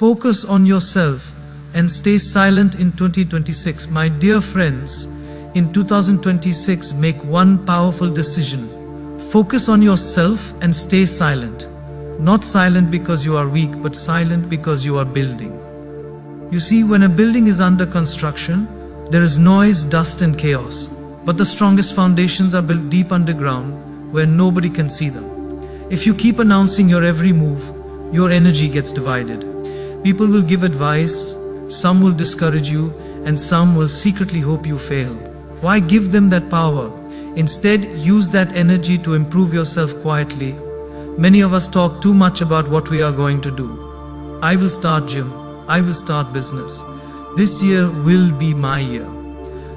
Focus on yourself and stay silent in 2026. My dear friends, in 2026, make one powerful decision. Focus on yourself and stay silent. Not silent because you are weak, but silent because you are building. You see, when a building is under construction, there is noise, dust and chaos. But the strongest foundations are built deep underground where nobody can see them. If you keep announcing your every move, your energy gets divided. People will give advice, some will discourage you, and some will secretly hope you fail. Why give them that power? Instead, use that energy to improve yourself quietly. Many of us talk too much about what we are going to do. I will start gym. I will start business. This year will be my year.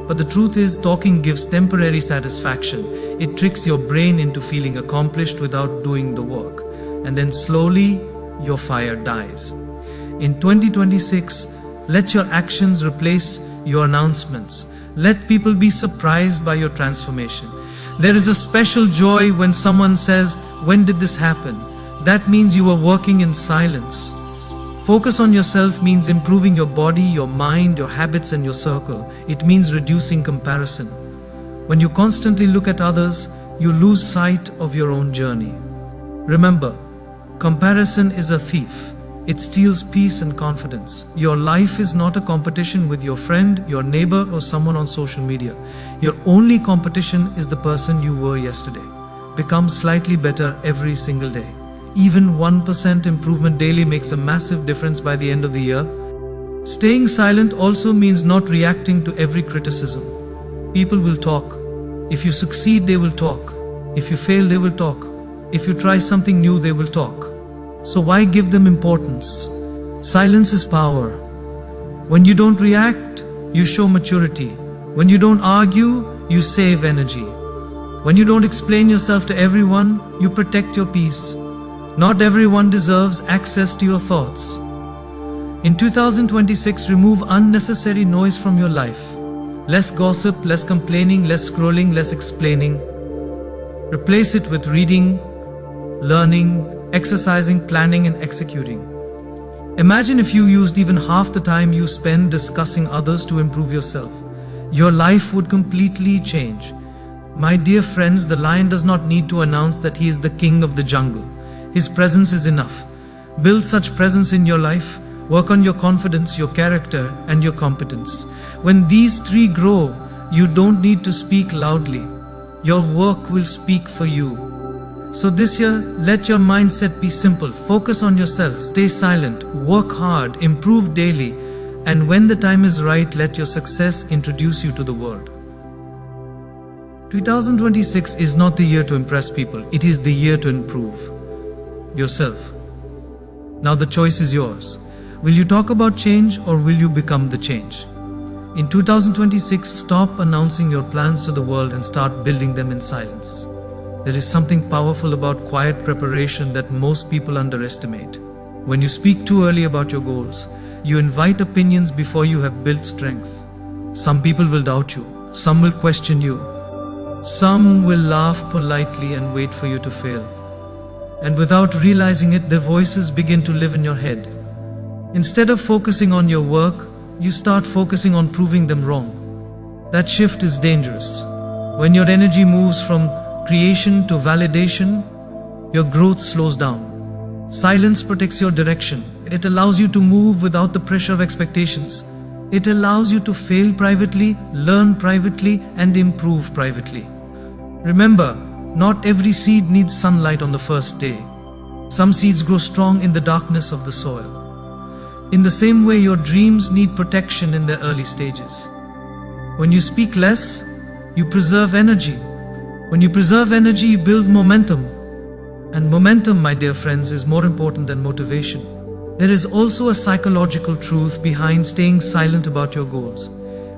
But the truth is, talking gives temporary satisfaction. It tricks your brain into feeling accomplished without doing the work. And then slowly, your fire dies. In 2026, let your actions replace your announcements. Let people be surprised by your transformation. There is a special joy when someone says, "When did this happen?" That means you are working in silence. Focus on yourself means improving your body, your mind, your habits and your circle. It means reducing comparison. When you constantly look at others, you lose sight of your own journey. Remember, comparison is a thief. It steals peace and confidence. Your life is not a competition with your friend, your neighbor, or someone on social media. Your only competition is the person you were yesterday. Become slightly better every single day. Even 1% improvement daily makes a massive difference by the end of the year. Staying silent also means not reacting to every criticism. People will talk. If you succeed, they will talk. If you fail, they will talk. If you try something new, they will talk. So why give them importance? Silence is power. When you don't react, you show maturity. When you don't argue, you save energy. When you don't explain yourself to everyone, you protect your peace. Not everyone deserves access to your thoughts. In 2026, remove unnecessary noise from your life. Less gossip, less complaining, less scrolling, less explaining. Replace it with reading, learning, exercising, planning and executing. Imagine if you used even half the time you spend discussing others to improve yourself. Your life would completely change. My dear friends, the lion does not need to announce that he is the king of the jungle. His presence is enough. Build such presence in your life. Work on your confidence, your character, and your competence. When these three grow, you don't need to speak loudly. Your work will speak for you. So this year, let your mindset be simple. Focus on yourself, stay silent, work hard, improve daily, and when the time is right, let your success introduce you to the world. 2026 is not the year to impress people. It is the year to improve yourself. Now the choice is yours. Will you talk about change or will you become the change? In 2026, stop announcing your plans to the world and start building them in silence. There is something powerful about quiet preparation that most people underestimate. When you speak too early about your goals, you invite opinions before you have built strength. Some people will doubt you. Some will question you. Some will laugh politely and wait for you to fail. And without realizing it, their voices begin to live in your head. Instead of focusing on your work, you start focusing on proving them wrong. That shift is dangerous. When your energy moves from creation to validation, your growth slows down. Silence protects your direction. It allows you to move without the pressure of expectations. It allows you to fail privately, learn privately, and improve privately. Remember, not every seed needs sunlight on the first day. Some seeds grow strong in the darkness of the soil. In the same way, your dreams need protection in their early stages. When you speak less, you preserve energy. When you preserve energy, you build momentum. And momentum, my dear friends, is more important than motivation. There is also a psychological truth behind staying silent about your goals.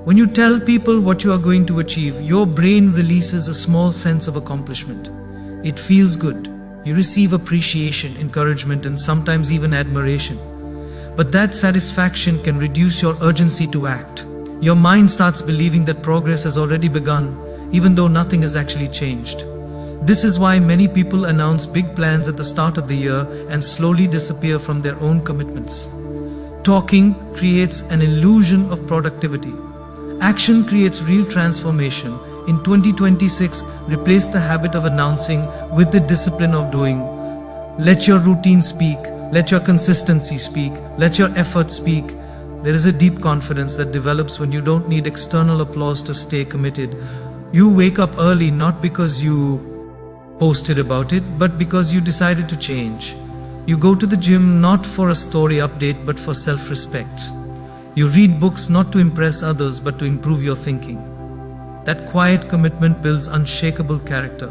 When you tell people what you are going to achieve, your brain releases a small sense of accomplishment. It feels good. You receive appreciation, encouragement, and sometimes even admiration. But that satisfaction can reduce your urgency to act. Your mind starts believing that progress has already begun, even though nothing has actually changed. This is why many people announce big plans at the start of the year and slowly disappear from their own commitments. Talking creates an illusion of productivity. Action creates real transformation. In 2026, replace the habit of announcing with the discipline of doing. Let your routine speak. Let your consistency speak. Let your effort speak. There is a deep confidence that develops when you don't need external applause to stay committed. You wake up early not because you posted about it, but because you decided to change. You go to the gym not for a story update, but for self-respect. You read books not to impress others, but to improve your thinking. That quiet commitment builds unshakable character.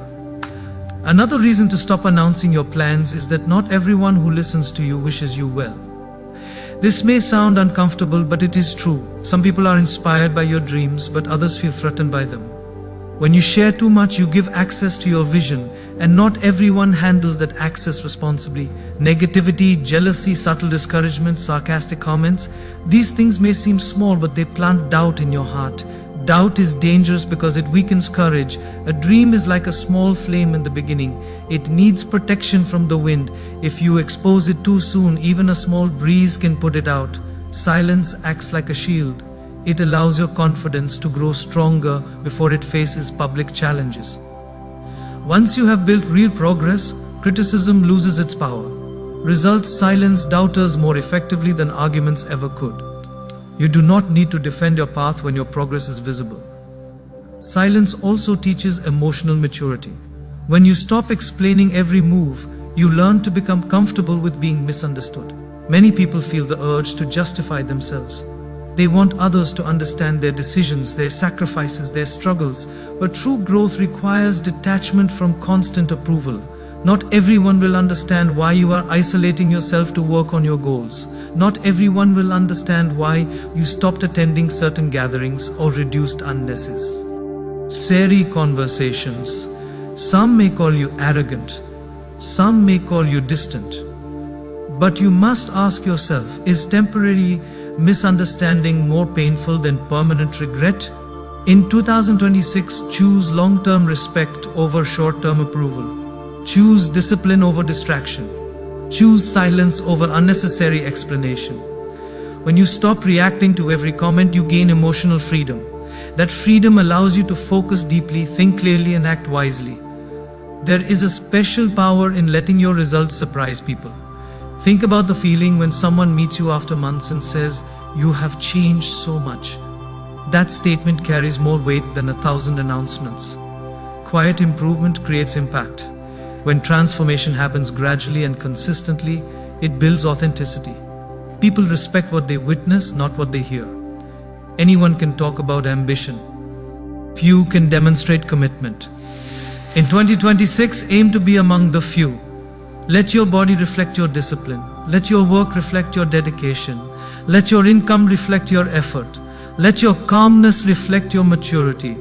Another reason to stop announcing your plans is that not everyone who listens to you wishes you well. This may sound uncomfortable, but it is true. Some people are inspired by your dreams, but others feel threatened by them. When you share too much, you give access to your vision, and not everyone handles that access responsibly. Negativity, jealousy, subtle discouragement, sarcastic comments, these things may seem small, but they plant doubt in your heart. Doubt is dangerous because it weakens courage. A dream is like a small flame in the beginning. It needs protection from the wind. If you expose it too soon, even a small breeze can put it out. Silence acts like a shield. It allows your confidence to grow stronger before it faces public challenges. Once you have built real progress, criticism loses its power. Results silence doubters more effectively than arguments ever could. You do not need to defend your path when your progress is visible. Silence also teaches emotional maturity. When you stop explaining every move, you learn to become comfortable with being misunderstood. Many people feel the urge to justify themselves. They want others to understand their decisions, their sacrifices, their struggles. But true growth requires detachment from constant approval. Not everyone will understand why you are isolating yourself to work on your goals. Not everyone will understand why you stopped attending certain gatherings or reduced unnecessary conversations. Some may call you arrogant. Some may call you distant. But you must ask yourself, is temporary misunderstanding more painful than permanent regret? In 2026, choose long-term respect over short-term approval. Choose discipline over distraction. Choose silence over unnecessary explanation. When you stop reacting to every comment, you gain emotional freedom. That freedom allows you to focus deeply, think clearly, and act wisely. There is a special power in letting your results surprise people. Think about the feeling when someone meets you after months and says, "You have changed so much." That statement carries more weight than 1,000 announcements. Quiet improvement creates impact. When transformation happens gradually and consistently, it builds authenticity. People respect what they witness, not what they hear. Anyone can talk about ambition. Few can demonstrate commitment. In 2026, aim to be among the few. Let your body reflect your discipline. Let your work reflect your dedication. Let your income reflect your effort. Let your calmness reflect your maturity.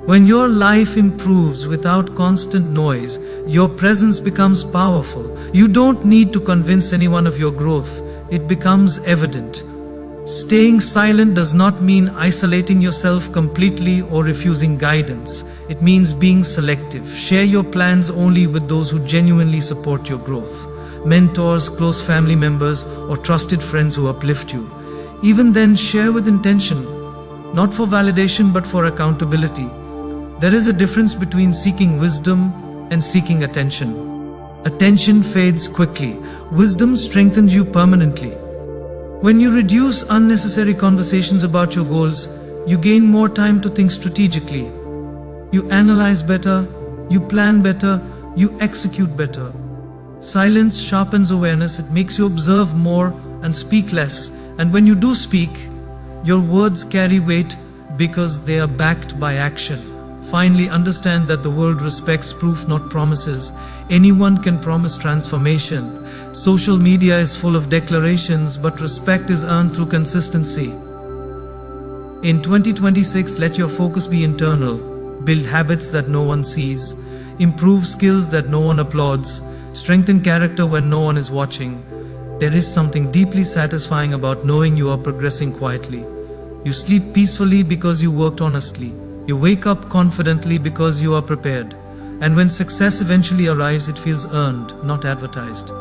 When your life improves without constant noise, your presence becomes powerful. You don't need to convince anyone of your growth. It becomes evident. Staying silent does not mean isolating yourself completely or refusing guidance. It means being selective. Share your plans only with those who genuinely support your growth. Mentors, close family members, or trusted friends who uplift you. Even then, share with intention, not for validation but for accountability. There is a difference between seeking wisdom and seeking attention. Attention fades quickly. Wisdom strengthens you permanently. When you reduce unnecessary conversations about your goals, you gain more time to think strategically. You analyze better, you plan better, you execute better. Silence sharpens awareness. It makes you observe more and speak less. And when you do speak, your words carry weight because they are backed by action. Finally, understand that the world respects proof, not promises. Anyone can promise transformation. Social media is full of declarations, but respect is earned through consistency. In 2026, let your focus be internal. Build habits that no one sees. Improve skills that no one applauds. Strengthen character when no one is watching. There is something deeply satisfying about knowing you are progressing quietly. You sleep peacefully because you worked honestly. You wake up confidently because you are prepared. And when success eventually arrives, it feels earned, not advertised.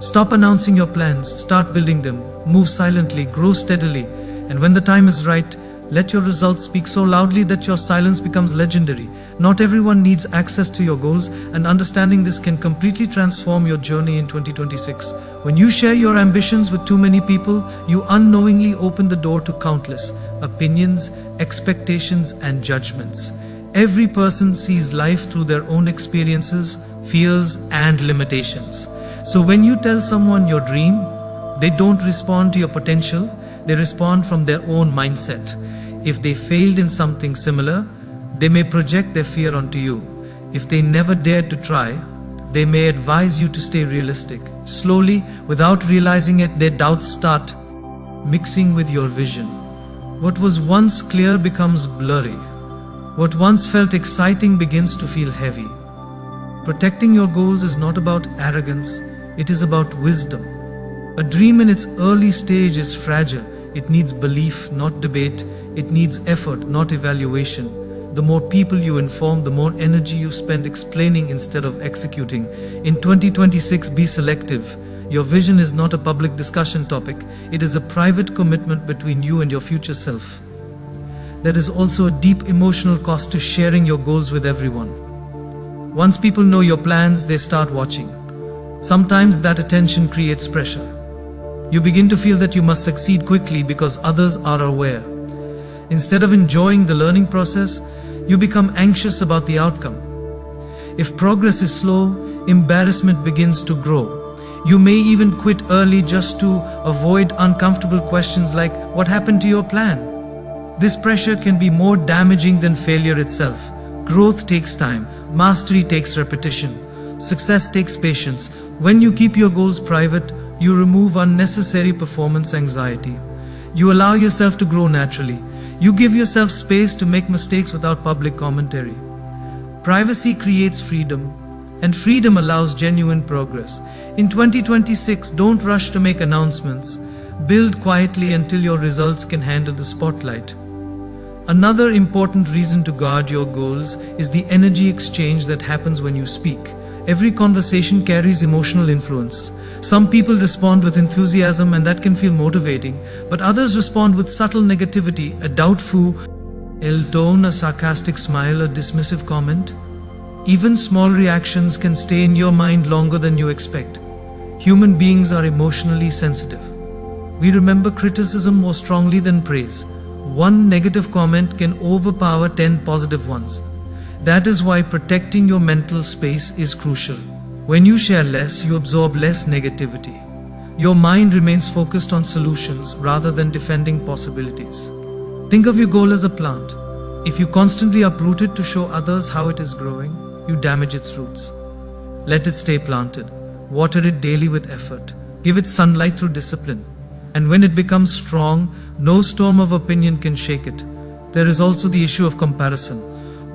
Stop announcing your plans, start building them. Move silently, grow steadily, and when the time is right, let your results speak so loudly that your silence becomes legendary. Not everyone needs access to your goals, and understanding this can completely transform your journey in 2026. When you share your ambitions with too many people, you unknowingly open the door to countless opinions, expectations, and judgments. Every person sees life through their own experiences, fears, and limitations. So when you tell someone your dream, they don't respond to your potential, they respond from their own mindset. If they failed in something similar, they may project their fear onto you. If they never dared to try, they may advise you to stay realistic. Slowly, without realizing it, their doubts start mixing with your vision. What was once clear becomes blurry. What once felt exciting begins to feel heavy. Protecting your goals is not about arrogance, it is about wisdom. A dream in its early stage is fragile. It needs belief, not debate. It needs effort, not evaluation. The more people you inform, the more energy you spend explaining instead of executing. In 2026, be selective. Your vision is not a public discussion topic. It is a private commitment between you and your future self. There is also a deep emotional cost to sharing your goals with everyone. Once people know your plans, they start watching. Sometimes that attention creates pressure. You begin to feel that you must succeed quickly because others are aware. Instead of enjoying the learning process, you become anxious about the outcome. If progress is slow, embarrassment begins to grow. You may even quit early just to avoid uncomfortable questions like, "What happened to your plan?" This pressure can be more damaging than failure itself. Growth takes time, mastery takes repetition, success takes patience. When you keep your goals private, you remove unnecessary performance anxiety. You allow yourself to grow naturally. You give yourself space to make mistakes without public commentary. Privacy creates freedom, and freedom allows genuine progress. In 2026, don't rush to make announcements. Build quietly until your results can handle the spotlight. Another important reason to guard your goals is the energy exchange that happens when you speak. Every conversation carries emotional influence. Some people respond with enthusiasm, and that can feel motivating, but others respond with subtle negativity, a doubtful tone, a sarcastic smile, a dismissive comment. Even small reactions can stay in your mind longer than you expect. Human beings are emotionally sensitive. We remember criticism more strongly than praise. One negative comment can overpower 10 positive ones. That is why protecting your mental space is crucial. When you share less, you absorb less negativity. Your mind remains focused on solutions rather than defending possibilities. Think of your goal as a plant. If you constantly uproot it to show others how it is growing, you damage its roots. Let it stay planted. Water it daily with effort. Give it sunlight through discipline. And when it becomes strong, no storm of opinion can shake it. There is also the issue of comparison.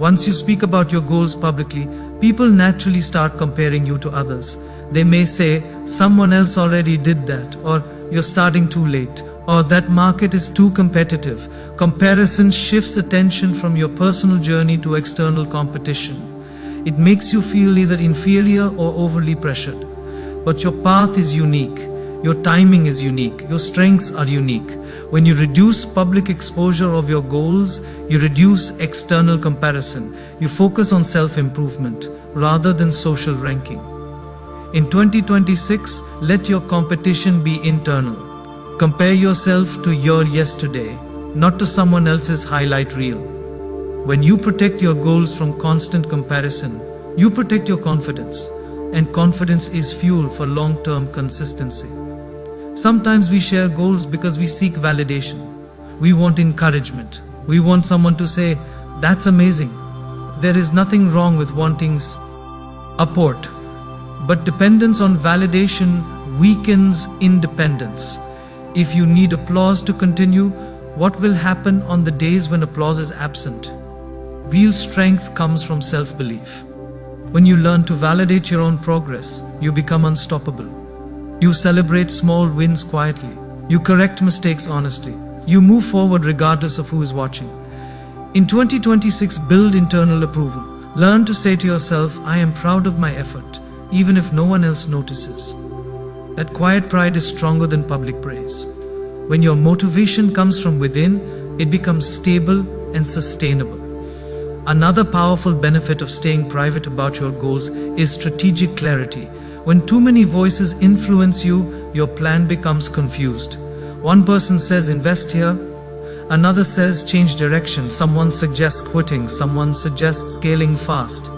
Once you speak about your goals publicly, people naturally start comparing you to others. They may say, "Someone else already did that," or "You're starting too late," or "That market is too competitive." Comparison shifts attention from your personal journey to external competition. It makes you feel either inferior or overly pressured. But your path is unique. Your timing is unique. Your strengths are unique. When you reduce public exposure of your goals, you reduce external comparison. You focus on self-improvement rather than social ranking. In 2026, let your competition be internal. Compare yourself to your yesterday, not to someone else's highlight reel. When you protect your goals from constant comparison, you protect your confidence, and confidence is fuel for long-term consistency. Sometimes we share goals because we seek validation. We want encouragement. We want someone to say, "That's amazing." There is nothing wrong with wanting support, but dependence on validation weakens independence. If you need applause to continue, what will happen on the days when applause is absent? Real strength comes from self-belief. When you learn to validate your own progress, you become unstoppable. You celebrate small wins quietly. You correct mistakes honestly. You move forward regardless of who is watching. In 2026, build internal approval. Learn to say to yourself, "I am proud of my effort," even if no one else notices. That quiet pride is stronger than public praise. When your motivation comes from within, it becomes stable and sustainable. Another powerful benefit of staying private about your goals is strategic clarity. When too many voices influence you, your plan becomes confused. One person says invest here, another says change direction, someone suggests quitting, someone suggests scaling fast.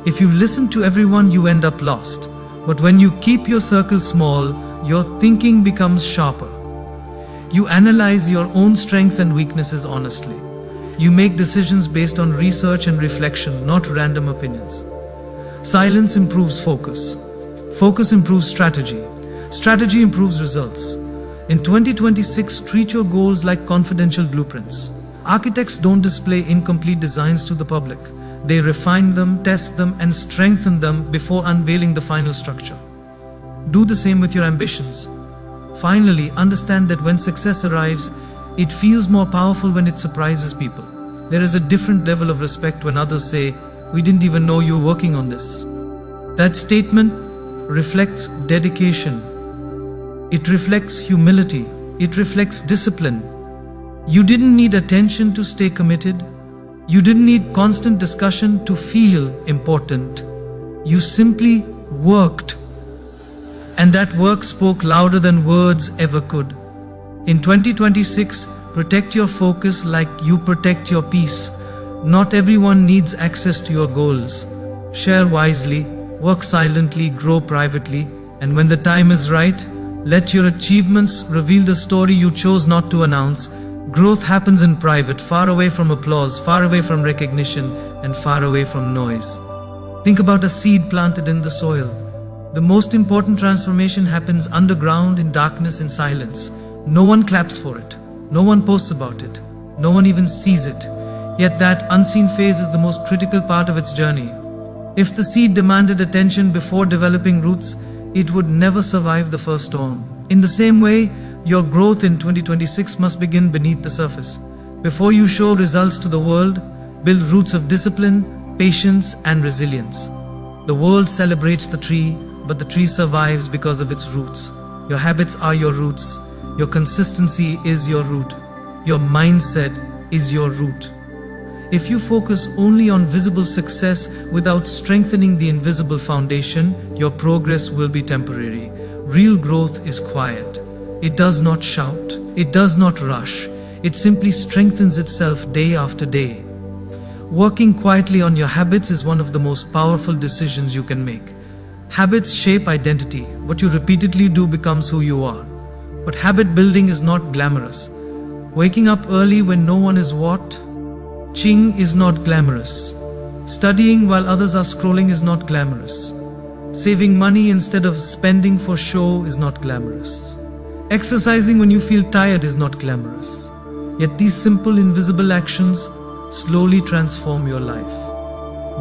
If you listen to everyone, you end up lost. But when you keep your circle small, your thinking becomes sharper. You analyze your own strengths and weaknesses honestly. You make decisions based on research and reflection, not random opinions. Silence improves focus. Focus improves strategy. Strategy improves results. In 2026, treat your goals like confidential blueprints. Architects don't display incomplete designs to the public. They refine them, test them, and strengthen them before unveiling the final structure. Do the same with your ambitions. Finally, understand that when success arrives, it feels more powerful when it surprises people. There is a different level of respect when others say, "We didn't even know you were working on this." That statement reflects dedication. It reflects humility. It reflects discipline. You didn't need attention to stay committed. You didn't need constant discussion to feel important. You simply worked. And that work spoke louder than words ever could. In 2026, protect your focus like you protect your peace. Not everyone needs access to your goals. Share wisely, work silently, grow privately, and when the time is right, let your achievements reveal the story you chose not to announce. Growth happens in private, far away from applause, far away from recognition, and far away from noise. Think about a seed planted in the soil. The most important transformation happens underground, in darkness, in silence. No one claps for it. No one posts about it. No one even sees it. Yet that unseen phase is the most critical part of its journey. If the seed demanded attention before developing roots, it would never survive the first storm. In the same way, your growth in 2026 must begin beneath the surface. Before you show results to the world, build roots of discipline, patience, and resilience. The world celebrates the tree, but the tree survives because of its roots. Your habits are your roots. Your consistency is your root. Your mindset is your root. If you focus only on visible success without strengthening the invisible foundation, your progress will be temporary. Real growth is quiet. It does not shout. It does not rush. It simply strengthens itself day after day. Working quietly on your habits is one of the most powerful decisions you can make. Habits shape identity. What you repeatedly do becomes who you are. But habit building is not glamorous. Waking up early when no one is watching is not glamorous. Studying while others are scrolling is not glamorous. Saving money instead of spending for show is not glamorous. Exercising when you feel tired is not glamorous. Yet these simple, invisible actions slowly transform your life.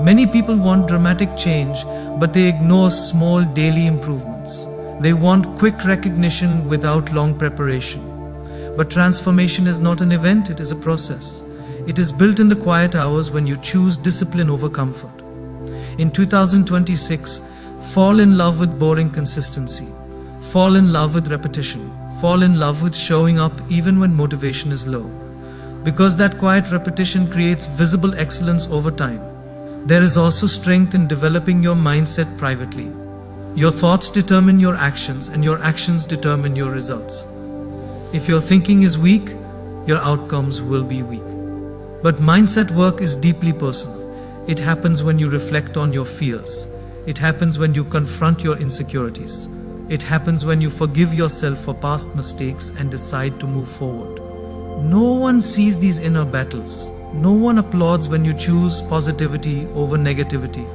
Many people want dramatic change, but they ignore small daily improvements. They want quick recognition without long preparation. But transformation is not an event, it is a process. It is built in the quiet hours when you choose discipline over comfort. In 2026, fall in love with boring consistency. Fall in love with repetition. Fall in love with showing up even when motivation is low. Because that quiet repetition creates visible excellence over time. There is also strength in developing your mindset privately. Your thoughts determine your actions, and your actions determine your results. If your thinking is weak, your outcomes will be weak. But mindset work is deeply personal. It happens when you reflect on your fears. It happens when you confront your insecurities. It happens when you forgive yourself for past mistakes and decide to move forward. No one sees these inner battles. No one applauds when you choose positivity over negativity.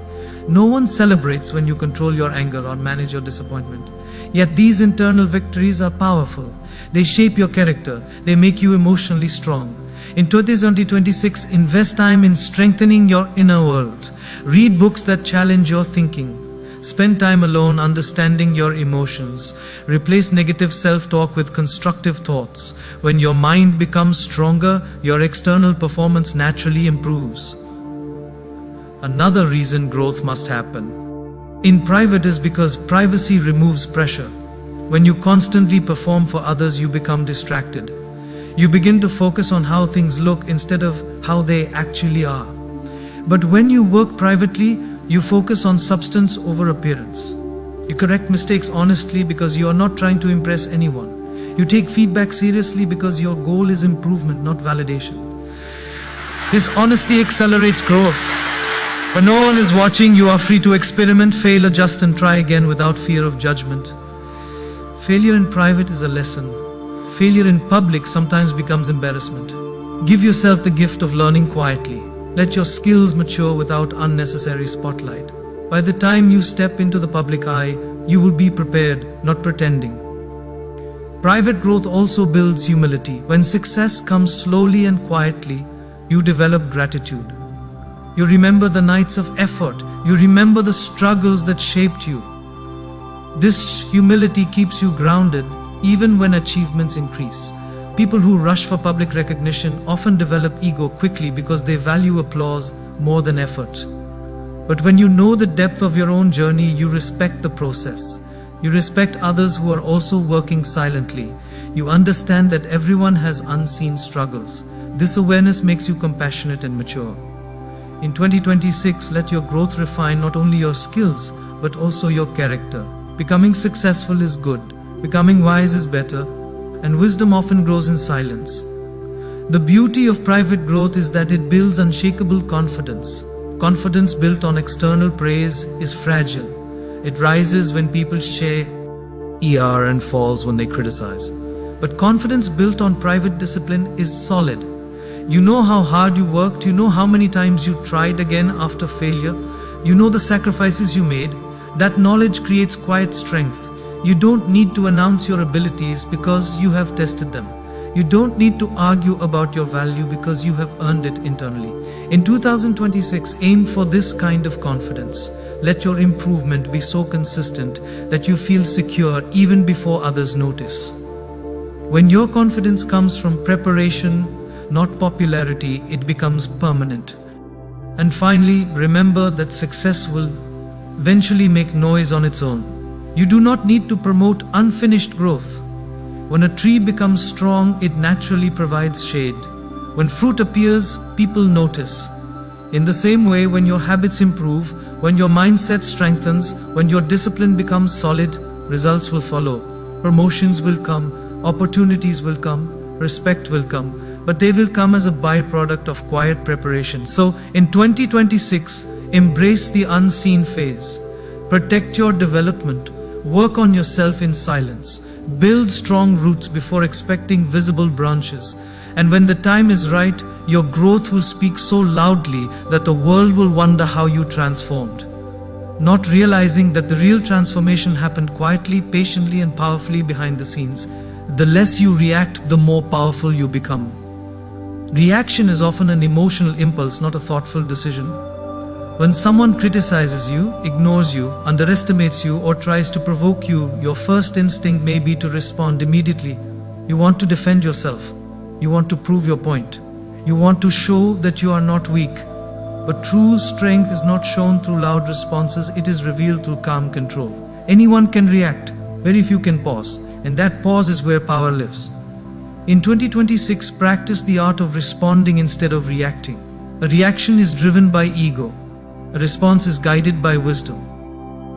No one celebrates when you control your anger or manage your disappointment. Yet these internal victories are powerful. They shape your character. They make you emotionally strong. In 2026, invest time in strengthening your inner world. Read books that challenge your thinking. Spend time alone understanding your emotions. Replace negative self-talk with constructive thoughts. When your mind becomes stronger, your external performance naturally improves. Another reason growth must happen in private is because privacy removes pressure. When you constantly perform for others, you become distracted. You begin to focus on how things look instead of how they actually are. But when you work privately, you focus on substance over appearance. You correct mistakes honestly because you are not trying to impress anyone. You take feedback seriously because your goal is improvement, not validation. This honesty accelerates growth. When no one is watching, you are free to experiment, fail, adjust, and try again without fear of judgment. Failure in private is a lesson. Failure in public sometimes becomes embarrassment. Give yourself the gift of learning quietly. Let your skills mature without unnecessary spotlight. By the time you step into the public eye, you will be prepared, not pretending. Private growth also builds humility. When success comes slowly and quietly, you develop gratitude. You remember the nights of effort. You remember the struggles that shaped you. This humility keeps you grounded even when achievements increase. People who rush for public recognition often develop ego quickly because they value applause more than effort. But when you know the depth of your own journey, you respect the process. You respect others who are also working silently. You understand that everyone has unseen struggles. This awareness makes you compassionate and mature. In 2026, let your growth refine not only your skills, but also your character. Becoming successful is good, becoming wise is better, and wisdom often grows in silence. The beauty of private growth is that it builds unshakable confidence. Confidence built on external praise is fragile. It rises when people share and falls when they criticize. But confidence built on private discipline is solid. You know how hard you worked, you know how many times you tried again after failure, you know the sacrifices you made. That knowledge creates quiet strength. You don't need to announce your abilities because you have tested them. You don't need to argue about your value because you have earned it internally. In 2026, aim for this kind of confidence. Let your improvement be so consistent that you feel secure even before others notice. When your confidence comes from preparation, not popularity, it becomes permanent. And finally, remember that success will eventually make noise on its own. You do not need to promote unfinished growth. When a tree becomes strong, it naturally provides shade. When fruit appears, people notice. In the same way, when your habits improve, when your mindset strengthens, when your discipline becomes solid, results will follow. Promotions will come, opportunities will come, respect will come, but they will come as a byproduct of quiet preparation. So, in 2026, embrace the unseen phase. Protect your development. Work on yourself in silence. Build strong roots before expecting visible branches. And when the time is right, your growth will speak so loudly that the world will wonder how you transformed. Not realizing that the real transformation happened quietly, patiently, and powerfully behind the scenes. The less you react, the more powerful you become. Reaction is often an emotional impulse, not a thoughtful decision. When someone criticizes you, ignores you, underestimates you, or tries to provoke you, your first instinct may be to respond immediately. You want to defend yourself. You want to prove your point. You want to show that you are not weak. But true strength is not shown through loud responses, it is revealed through calm control. Anyone can react, very few can pause, and that pause is where power lives. In 2026, practice the art of responding instead of reacting. A reaction is driven by ego. A response is guided by wisdom.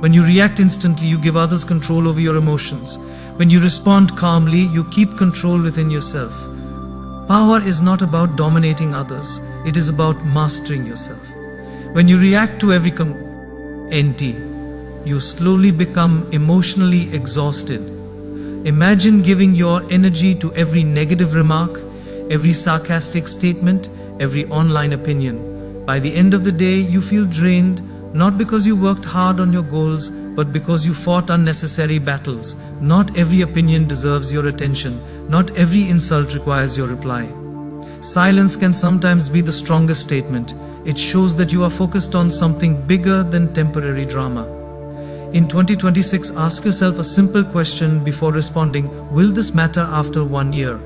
When you react instantly, you give others control over your emotions. When you respond calmly, you keep control within yourself. Power is not about dominating others, it is about mastering yourself. When you react to every you slowly become emotionally exhausted. Imagine giving your energy to every negative remark, every sarcastic statement, every online opinion. By the end of the day, you feel drained, not because you worked hard on your goals, but because you fought unnecessary battles. Not every opinion deserves your attention. Not every insult requires your reply. Silence can sometimes be the strongest statement. It shows that you are focused on something bigger than temporary drama. In 2026, ask yourself a simple question before responding. Will this matter after 1 year?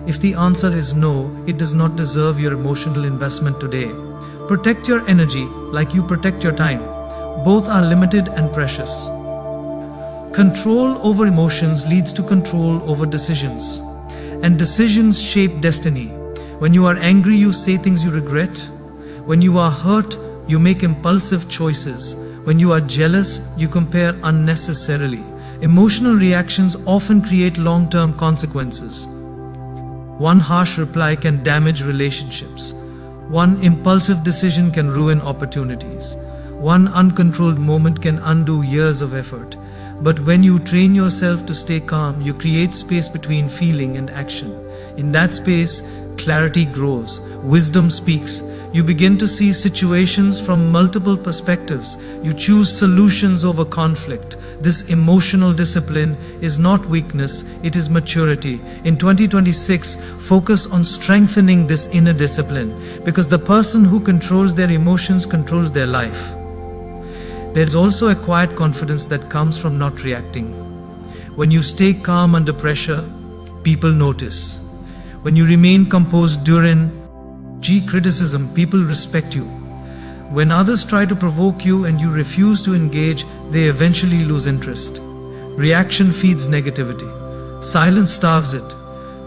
If the answer is no, it does not deserve your emotional investment today. Protect your energy like you protect your time. Both are limited and precious. Control over emotions leads to control over decisions. And decisions shape destiny. When you are angry, you say things you regret. When you are hurt, you make impulsive choices. When you are jealous, you compare unnecessarily. Emotional reactions often create long-term consequences. One harsh reply can damage relationships. One impulsive decision can ruin opportunities. One uncontrolled moment can undo years of effort. But when you train yourself to stay calm, you create space between feeling and action. In that space, clarity grows, wisdom speaks. You begin to see situations from multiple perspectives. You choose solutions over conflict. This emotional discipline is not weakness, it is maturity. In 2026, focus on strengthening this inner discipline, because the person who controls their emotions controls their life. There is also a quiet confidence that comes from not reacting. When you stay calm under pressure, people notice. When you remain composed during criticism, people respect you. When others try to provoke you and you refuse to engage, they eventually lose interest. Reaction feeds negativity. Silence starves it.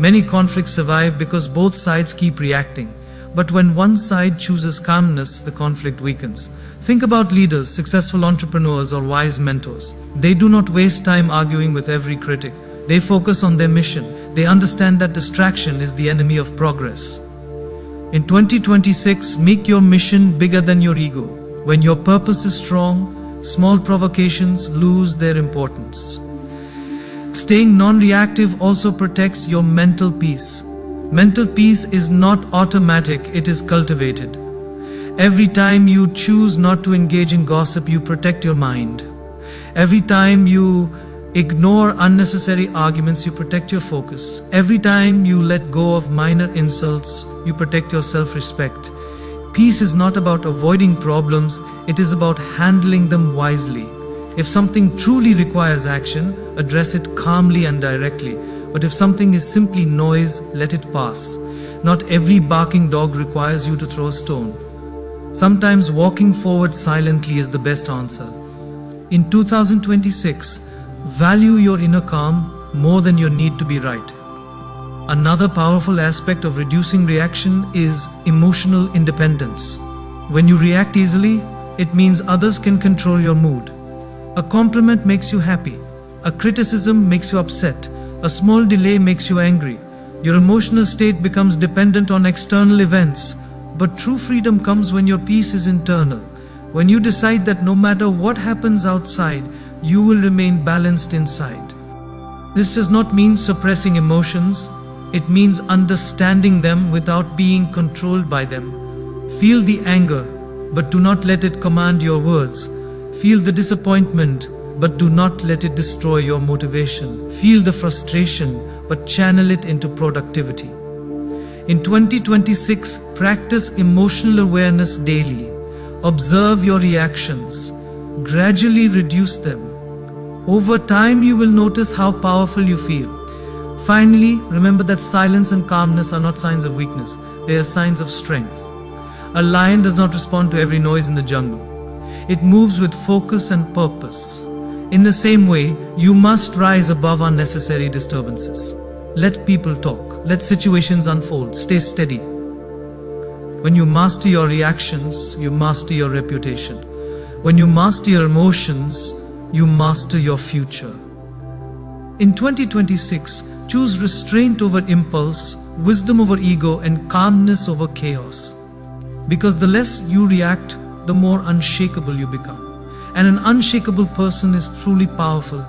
Many conflicts survive because both sides keep reacting. But when one side chooses calmness, the conflict weakens. Think about leaders, successful entrepreneurs, or wise mentors. They do not waste time arguing with every critic. They focus on their mission. They understand that distraction is the enemy of progress. In 2026, make your mission bigger than your ego. When your purpose is strong, small provocations lose their importance. Staying non-reactive also protects your mental peace. Mental peace is not automatic, it is cultivated. Every time you choose not to engage in gossip, you protect your mind. Every time you ignore unnecessary arguments, you protect your focus. Every time you let go of minor insults, you protect your self-respect. Peace is not about avoiding problems, it is about handling them wisely. If something truly requires action, address it calmly and directly. But if something is simply noise, let it pass. Not every barking dog requires you to throw a stone. Sometimes walking forward silently is the best answer. In 2026, value your inner calm more than your need to be right. Another powerful aspect of reducing reaction is emotional independence. When you react easily, it means others can control your mood. A compliment makes you happy. A criticism makes you upset. A small delay makes you angry. Your emotional state becomes dependent on external events. But true freedom comes when your peace is internal. When you decide that no matter what happens outside, you will remain balanced inside. This does not mean suppressing emotions. It means understanding them without being controlled by them. Feel the anger, but do not let it command your words. Feel the disappointment, but do not let it destroy your motivation. Feel the frustration, but channel it into productivity. In 2026, practice emotional awareness daily. Observe your reactions. Gradually reduce them. Over time, you will notice how powerful you feel. Finally, remember that silence and calmness are not signs of weakness. They are signs of strength. A lion does not respond to every noise in the jungle. It moves with focus and purpose. In the same way, you must rise above unnecessary disturbances. Let people talk. Let situations unfold. Stay steady. When you master your reactions, you master your reputation. When you master your emotions, you master your future. In 2026, choose restraint over impulse, wisdom over ego, and calmness over chaos. Because the less you react, the more unshakable you become. And an unshakable person is truly powerful.